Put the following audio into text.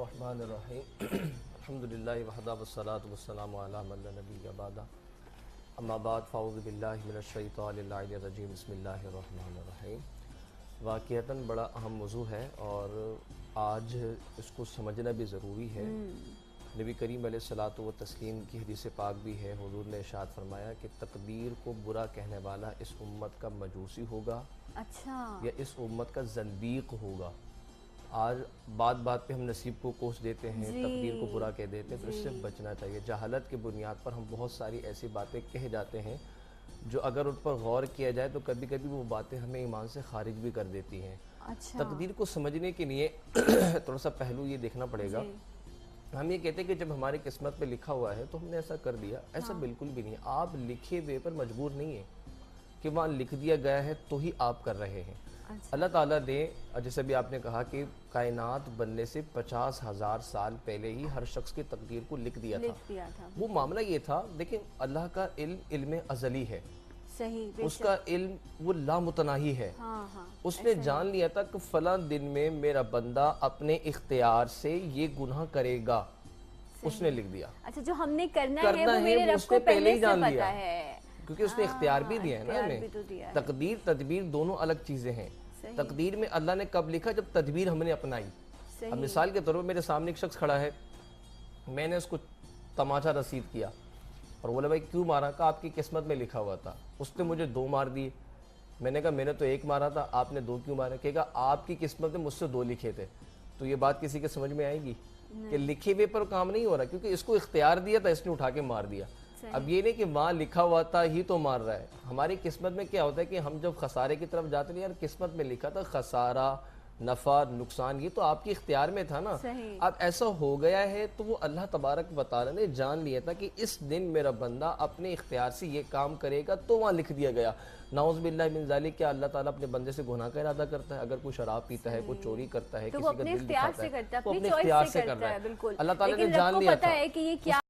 बिस्मिल्लाहिर्रहमानिर्रहीम अल्हम्दुलिल्लाहि वहदा वस्सलातु वस्सलामु अला मन ला नबिय्य बअदा अम्मा बाद फ़अऊज़ु बिल्लाहि मिनश शैतानिर रजीम बिस्मिल्लाहिर्रहमानिर्रहीम। वाक़िअतन बड़ा अहम मौज़ू है और आज इसको समझना भी ज़रूरी है। नबी करीम अलैहिस्सलातु व तस्लीम की हदीस पाक भी है, हुज़ूर ने इरशाद फरमाया कि तकदीर को बुरा कहने वाला इस उम्मत का मजूसी होगा, अच्छा, या इस उम्मत का ज़ंदीक़ होगा। आज बात बात पे हम नसीब को कोस देते हैं, तकदीर को बुरा कह देते हैं, तो इससे बचना चाहिए। जहालत की बुनियाद पर हम बहुत सारी ऐसी बातें कह जाते हैं जो अगर उन पर गौर किया जाए तो कभी कभी वो बातें हमें ईमान से खारिज भी कर देती हैं। अच्छा। तकदीर को समझने के लिए थोड़ा सा पहलू ये देखना पड़ेगा। हम ये कहते हैं कि जब हमारी किस्मत में लिखा हुआ है तो हमने ऐसा कर दिया, ऐसा बिल्कुल भी नहीं है। आप लिखे हुए पर मजबूर नहीं है कि वहाँ लिख दिया गया है तो ही आप कर रहे हैं। अच्छा। अल्लाह ताला ने, जैसे भी आपने कहा कि कायनात बनने से 50,000 साल पहले ही हर शख्स की तकदीर को लिख दिया था। वो मामला ये था, देखिए अल्लाह का इल्म अज़ली है, सही, उसका इल्म वो लामुतनाही है। हाँ, उसने जान लिया था कि फलां दिन में मेरा बंदा अपने इख्तियार से ये गुनाह करेगा, उसने लिख दिया। अच्छा, जो हमने करना है वो मेरे रब को पहले ही जान लिया है, क्योंकि उसने इख्तियार भी दिया है ना हमें। तो तकदीर तदबीर दोनों अलग चीजें हैं। तकदीर में अल्लाह ने कब लिखा, जब तदबीर हमने अपनाई। अब मिसाल के तौर पर मेरे सामने एक शख्स खड़ा है, मैंने उसको तमाचा रसीद किया और बोला भाई क्यों मारा? का आपकी किस्मत में लिखा हुआ था। उसने मुझे 2 मार दिए। मैंने कहा मैंने तो 1 मारा था, आपने 2 क्यों मारे? कहेगा आपकी किस्मत में मुझसे 2 लिखे थे। तो ये बात किसी के समझ में आएगी कि लिखे हुए पर काम नहीं हो रहा, क्योंकि इसको इख्तियार दिया था, इसने उठा के मार दिया। अब ये नहीं कि वहाँ लिखा हुआ था ही तो मार रहा है। हमारी किस्मत में क्या होता है कि हम जब खसारे की तरफ जाते हैं, यार किस्मत में लिखा था खसारा, नफ़ा, नुकसान, ये तो आपकी इख्तियार में था ना। अब ऐसा हो गया है तो वो अल्लाह तबारक व तआला ने जान लिया था कि इस दिन मेरा बंदा अपने इख्तियार से ये काम करेगा, तो वहाँ लिख दिया गया। नाउज़ बिल्लाहि मिन ज़ालिक, क्या अल्लाह ताला अपने बंदे से गुनाह का इरादा करता है? अगर कोई शराब पीता है, कोई चोरी करता है, तो किसी का दिल दुखाता है, तो अपने इख्तियार से कर रहा है। अल्लाह ताला ने जान लिया था।